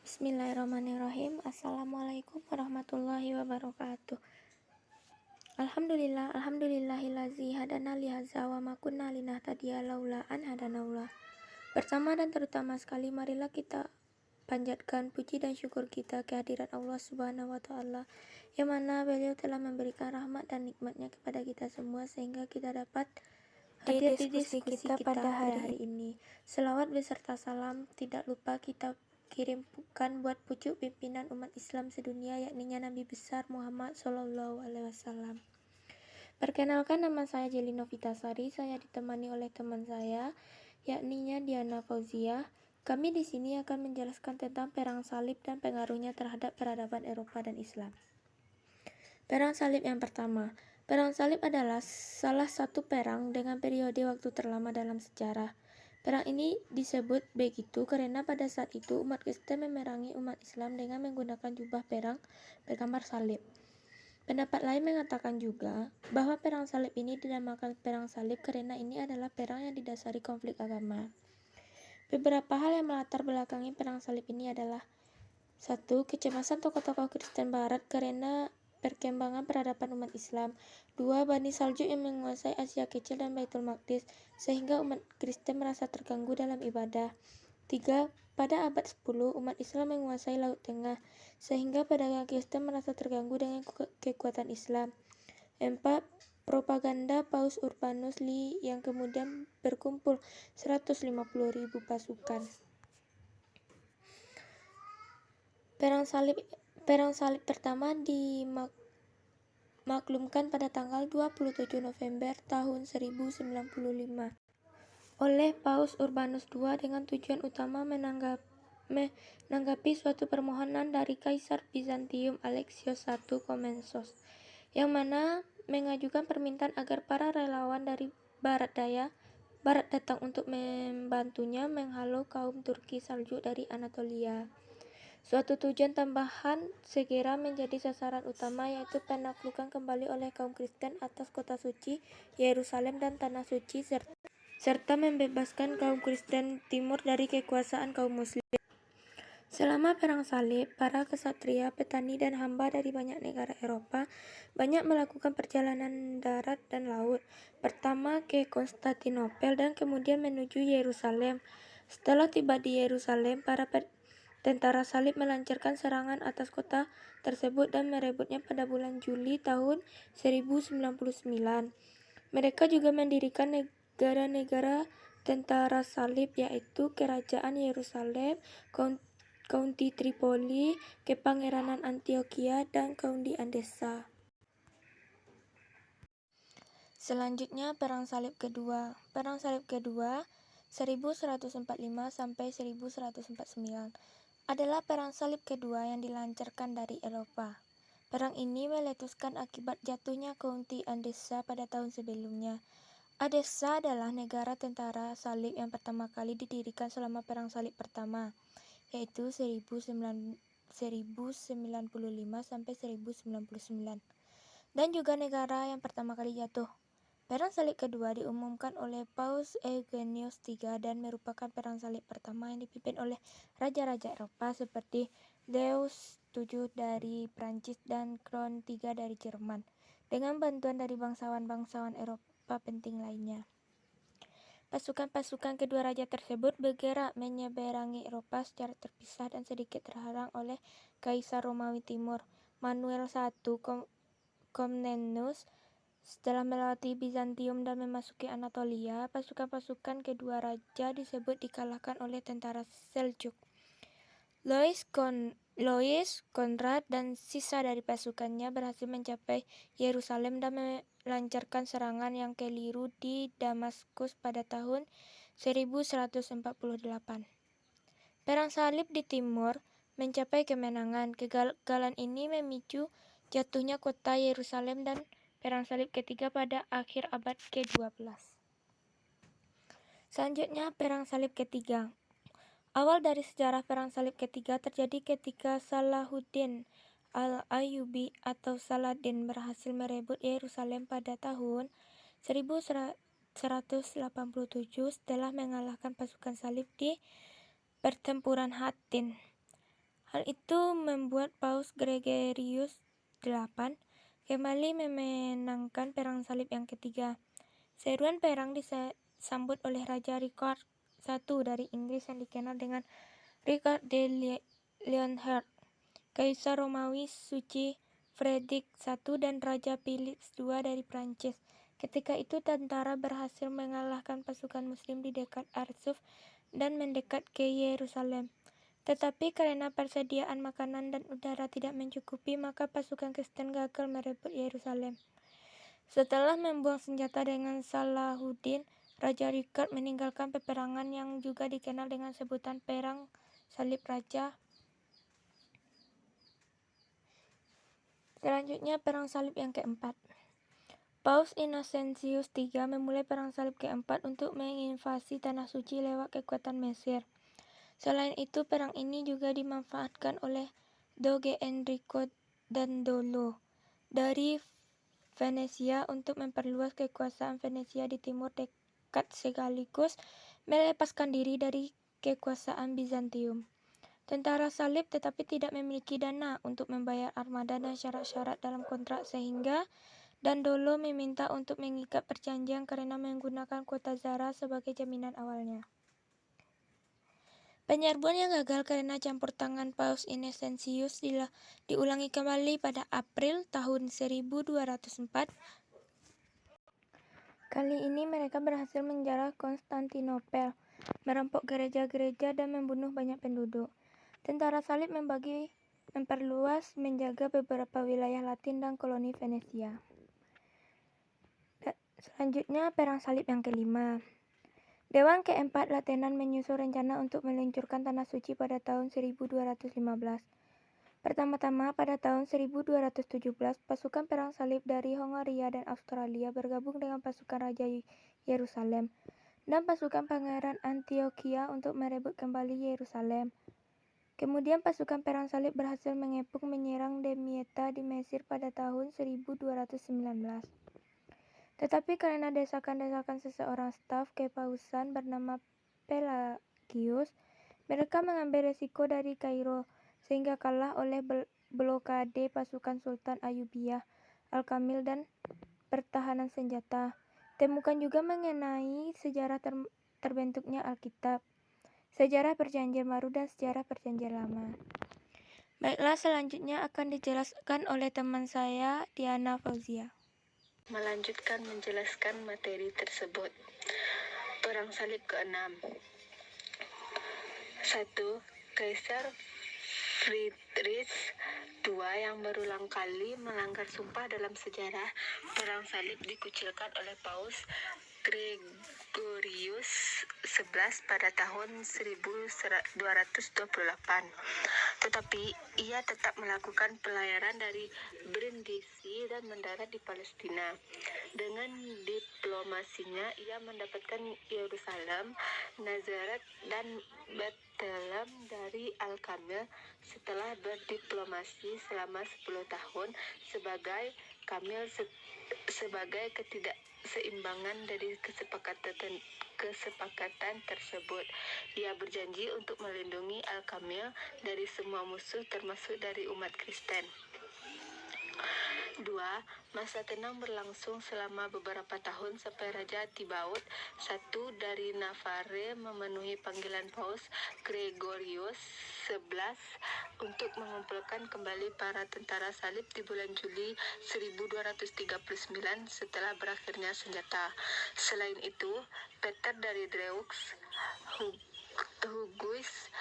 Bismillahirrahmanirrahim. Assalamualaikum warahmatullahi wabarakatuh. Alhamdulillahillazi hadana lihaza wa ma kunna linahtadiya laula an hadanallah. Pertama dan terutama sekali, marilah kita panjatkan puji dan syukur kita kehadirat Allah Subhanahu wa Ta'ala, yang mana beliau telah memberikan rahmat dan nikmatnya kepada kita semua sehingga kita dapat hadir di diskusi kita pada hari ini. Selawat beserta salam tidak lupa kita kirimkan buat pucuk pimpinan umat Islam sedunia, yakninya Nabi besar Muhammad SAW. Perkenalkan, nama saya Jeli Novitasari. Saya ditemani oleh teman saya, yakninya Diana Fauziah. Kami di sini akan menjelaskan tentang perang salib dan pengaruhnya terhadap peradaban Eropa dan Islam. Perang salib yang pertama. Perang salib adalah salah satu perang dengan periode waktu terlama dalam sejarah. Perang ini disebut begitu karena pada saat itu umat Kristen memerangi umat Islam dengan menggunakan jubah perang bergambar salib. Pendapat lain mengatakan juga bahwa perang salib ini dinamakan perang salib karena ini adalah perang yang didasari konflik agama. Beberapa hal yang melatar belakangi perang salib ini adalah: 1. Kecemasan tokoh-tokoh Kristen Barat karena perkembangan peradaban umat Islam. 2. Bani Saljuk yang menguasai Asia Kecil dan Baitul Maqdis sehingga umat Kristen merasa terganggu dalam ibadah. 3. Pada abad 10 umat Islam menguasai Laut Tengah sehingga pedagang Kristen merasa terganggu dengan kekuatan Islam. 4. Propaganda Paus Urbanus I yang kemudian berkumpul 150.000 pasukan. Perang salib pertama dimaklumkan pada tanggal 27 November tahun 1095 oleh Paus Urbanus II dengan tujuan utama menanggapi suatu permohonan dari Kaisar Bizantium Alexios I Komnenos, yang mana mengajukan permintaan agar para relawan dari Barat datang untuk membantunya menghalau kaum Turki Saljuk dari Anatolia. Suatu tujuan tambahan segera menjadi sasaran utama, yaitu penaklukan kembali oleh kaum Kristen atas kota suci Yerusalem dan tanah suci, serta membebaskan kaum Kristen timur dari kekuasaan kaum Muslim. Selama perang salib, para kesatria, petani, dan hamba dari banyak negara Eropa banyak melakukan perjalanan darat dan laut. Pertama ke Konstantinopel dan kemudian menuju Yerusalem. Setelah tiba di Yerusalem, para tentara salib melancarkan serangan atas kota tersebut dan merebutnya pada bulan Juli tahun 1099. Mereka juga mendirikan negara-negara tentara salib, yaitu Kerajaan Yerusalem, County Tripoli, Kepangeranan Antioquia, dan County Andesa. Selanjutnya, Perang Salib Kedua. Perang Salib Kedua 1145 sampai 1149 adalah perang salib kedua yang dilancarkan dari Eropa. Perang ini meletuskan akibat jatuhnya County Andesa pada tahun sebelumnya. Andesa adalah negara tentara salib yang pertama kali didirikan selama perang salib pertama, yaitu 1095 sampai 1099, dan juga negara yang pertama kali jatuh. Perang salib kedua diumumkan oleh Paus Eugenius III dan merupakan perang salib pertama yang dipimpin oleh raja-raja Eropa seperti Louis VII dari Prancis dan Crown III dari Jerman, dengan bantuan dari bangsawan-bangsawan Eropa penting lainnya. Pasukan-pasukan kedua raja tersebut bergerak menyeberangi Eropa secara terpisah dan sedikit terhalang oleh Kaisar Romawi Timur, Manuel I Komnenos. Setelah melewati Bizantium dan memasuki Anatolia, pasukan-pasukan kedua raja disebut dikalahkan oleh tentara Seljuk. Louis Conrad dan sisa dari pasukannya berhasil mencapai Yerusalem dan melancarkan serangan yang keliru di Damaskus pada tahun 1148. Perang salib di timur mencapai kemenangan. Kegagalan ini memicu jatuhnya kota Yerusalem dan Perang Salib ketiga pada akhir abad ke-12. Selanjutnya, Perang Salib ketiga. Awal dari sejarah Perang Salib ketiga terjadi ketika Salahuddin Al-Ayyubi atau Saladin berhasil merebut Yerusalem pada tahun 1187 setelah mengalahkan pasukan salib di pertempuran Hattin. Hal itu membuat Paus Gregorius VIII kembali memenangkan perang salib yang ketiga. Seruan perang disambut oleh Raja Richard I dari Inggris yang dikenal dengan Richard de Lionheart, Kaisar Romawi Suci Frederick I dan Raja Philip II dari Prancis. Ketika itu tentara berhasil mengalahkan pasukan muslim di dekat Arsuf dan mendekat ke Yerusalem. Tetapi karena persediaan makanan dan udara tidak mencukupi, maka pasukan Kristen gagal merebut Yerusalem. Setelah membuang senjata dengan Salahuddin, Raja Richard meninggalkan peperangan yang juga dikenal dengan sebutan Perang Salib Raja. Selanjutnya, Perang Salib yang keempat. Paus Innocentius III memulai Perang Salib keempat untuk menginvasi Tanah Suci lewat kekuatan Mesir. Selain itu, perang ini juga dimanfaatkan oleh Doge Enrico Dandolo dari Venesia untuk memperluas kekuasaan Venesia di timur dekat sekaligus melepaskan diri dari kekuasaan Bizantium. Tentara salib tetapi tidak memiliki dana untuk membayar armada dan syarat-syarat dalam kontrak sehingga Dandolo meminta untuk mengikat perjanjian karena menggunakan kota Zara sebagai jaminan awalnya. Penyerbuan yang gagal karena campur tangan Paus Innocentius diulangi kembali pada April tahun 1204. Kali ini mereka berhasil menjarah Konstantinopel, merampok gereja-gereja dan membunuh banyak penduduk. Tentara salib memperluas menjaga beberapa wilayah Latin dan koloni Venesia. Selanjutnya, Perang Salib yang kelima. Dewan keempat Lateran menyusun rencana untuk meluncurkan Tanah Suci pada tahun 1215. Pertama-tama pada tahun 1217, pasukan perang salib dari Hongaria dan Australia bergabung dengan pasukan Raja Yerusalem dan pasukan Pangeran Antioquia untuk merebut kembali Yerusalem. Kemudian pasukan perang salib berhasil mengepung menyerang Damietta di Mesir pada tahun 1219. Tetapi karena desakan-desakan seseorang staf kepausan bernama Pelagius, mereka mengambil resiko dari Kairo sehingga kalah oleh blokade pasukan Sultan Ayyubiyah Al-Kamil dan pertahanan senjata. Temukan juga mengenai sejarah terbentuknya Alkitab, sejarah Perjanjian Baru dan sejarah Perjanjian Lama. Baiklah, selanjutnya akan dijelaskan oleh teman saya, Diana Fauzia. Melanjutkan menjelaskan materi tersebut. Perang Salib ke-6. 1. Kaisar Friedrich II yang berulang kali melanggar sumpah dalam sejarah Perang Salib dikucilkan oleh Paus Gregorius XI pada tahun 1228. Tetapi ia tetap melakukan pelayaran dari Brindisi dan mendarat di Palestina. Dengan diplomasinya ia mendapatkan Yerusalem, Nazaret dan Bethlehem dari Al-Kamil. Setelah berdiplomasi selama 10 tahun sebagai ketidakseimbangan dari kesepakatan tersebut, ia berjanji untuk melindungi Al-Kamil dari semua musuh termasuk dari umat Kristen. 2. Masa tenang berlangsung selama beberapa tahun sampai Raja Thibaut I dari Navarre memenuhi panggilan Paus Gregorius XI untuk mengumpulkan kembali para tentara salib di bulan Juli 1239 setelah berakhirnya senjata. Selain itu, Peter dari Dreux, Hugues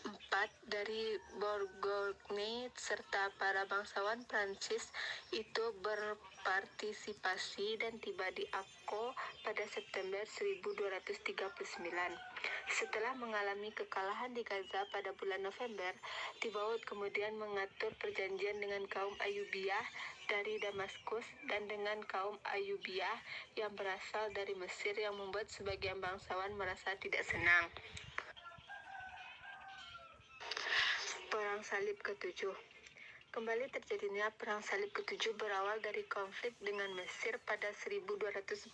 IV dari Bourgogne serta para bangsawan Prancis itu berpartisipasi dan tiba di Akko pada September 1239. Setelah mengalami kekalahan di Gaza pada bulan November, Thibaut kemudian mengatur perjanjian dengan kaum Ayyubiyah dari Damaskus dan dengan kaum Ayyubiyah yang berasal dari Mesir yang membuat sebagian bangsawan merasa tidak senang. Perang Salib ke-7. Kembali terjadinya Perang Salib ke-7 berawal dari konflik dengan Mesir pada 1243.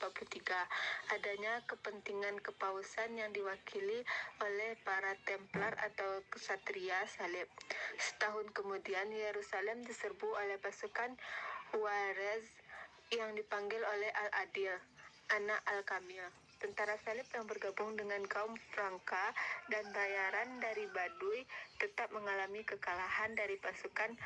Adanya kepentingan kepausan yang diwakili oleh para Templar atau Ksatria Salib. Setahun kemudian, Yerusalem diserbu oleh pasukan Warez yang dipanggil oleh Al-Adil, anak Al-Kamil. Tentara Salib yang bergabung dengan kaum Franka dan bayaran dari Baduy tetap mengalami kekalahan dari pasukan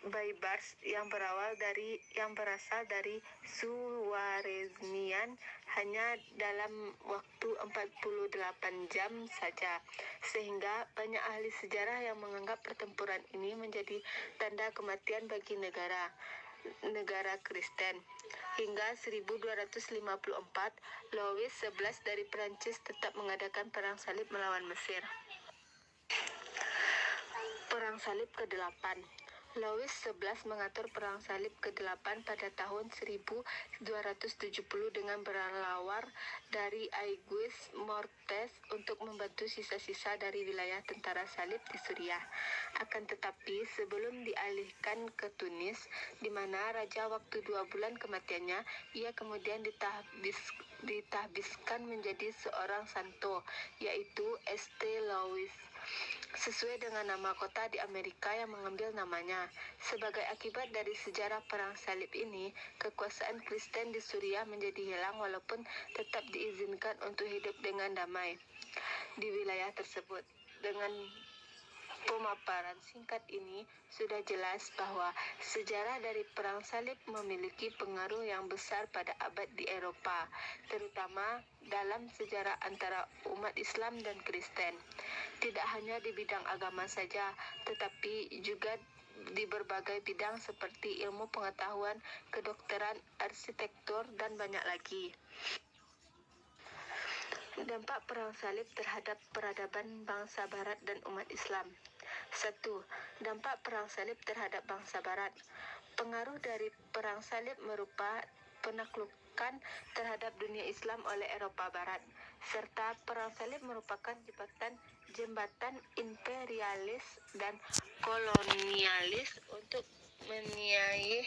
Baibars yang berasal dari Suwarezmian hanya dalam waktu 48 jam saja, sehingga banyak ahli sejarah yang menganggap pertempuran ini menjadi tanda kematian bagi negara Kristen. Hingga 1254, Louis XI dari Prancis tetap mengadakan perang salib melawan Mesir. Perang Salib ke-8. Louis XI mengatur Perang Salib ke-8 pada tahun 1270 dengan berlawar dari Aigues Mortes untuk membantu sisa-sisa dari wilayah tentara salib di Suriah. Akan tetapi, sebelum dialihkan ke Tunis, di mana raja waktu 2 bulan kematiannya, ia kemudian ditahbiskan menjadi seorang santo, yaitu St. Louis, sesuai dengan nama kota di Amerika yang mengambil namanya. Sebagai akibat dari sejarah Perang Salib ini, kekuasaan Kristen di Suriah menjadi hilang walaupun tetap diizinkan untuk hidup dengan damai di wilayah tersebut. Dengan pemaparan singkat ini, sudah jelas bahwa sejarah dari Perang Salib memiliki pengaruh yang besar pada abad di Eropa, terutama dalam sejarah antara umat Islam dan Kristen. Tidak hanya di bidang agama saja, tetapi juga di berbagai bidang seperti ilmu pengetahuan, kedokteran, arsitektur, dan banyak lagi. Dampak Perang Salib terhadap peradaban bangsa Barat dan umat Islam. 1. Dampak Perang Salib terhadap bangsa Barat. Pengaruh dari Perang Salib merupakan penaklukan terhadap dunia Islam oleh Eropa Barat, serta Perang Salib merupakan jembatan imperialis dan kolonialis untuk menyaih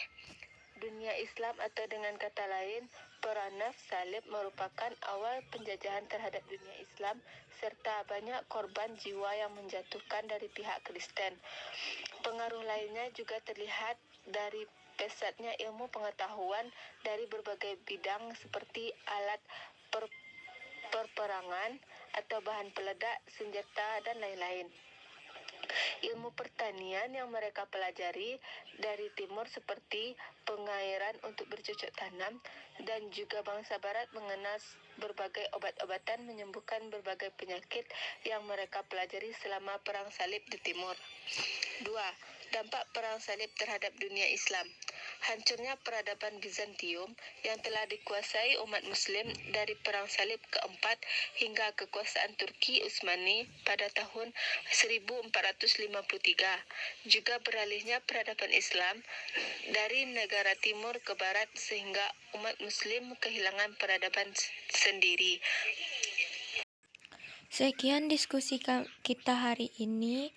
dunia Islam, atau dengan kata lain, Perang Salib merupakan awal penjajahan terhadap dunia Islam serta banyak korban jiwa yang menjatuhkan dari pihak Kristen. Pengaruh lainnya juga terlihat dari pesatnya ilmu pengetahuan dari berbagai bidang seperti alat perperangan atau bahan peledak, senjata, dan lain-lain. Ilmu pertanian yang mereka pelajari dari timur seperti pengairan untuk bercocok tanam, dan juga bangsa Barat mengenal berbagai obat-obatan menyembuhkan berbagai penyakit yang mereka pelajari selama Perang Salib di timur. 2. Dampak Perang Salib terhadap dunia Islam. Hancurnya peradaban Bizantium yang telah dikuasai umat Muslim dari Perang Salib keempat hingga kekuasaan Turki Utsmani pada tahun 1453. Juga beralihnya peradaban Islam dari negara timur ke barat sehingga umat Muslim kehilangan peradaban sendiri. Sekian diskusi kita hari ini.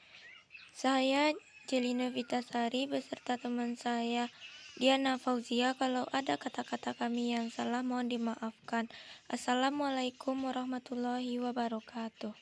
Saya Jelina Vitasari beserta teman saya Diana Fauzia. Kalau ada kata-kata kami yang salah mohon dimaafkan. Assalamualaikum warahmatullahi wabarakatuh.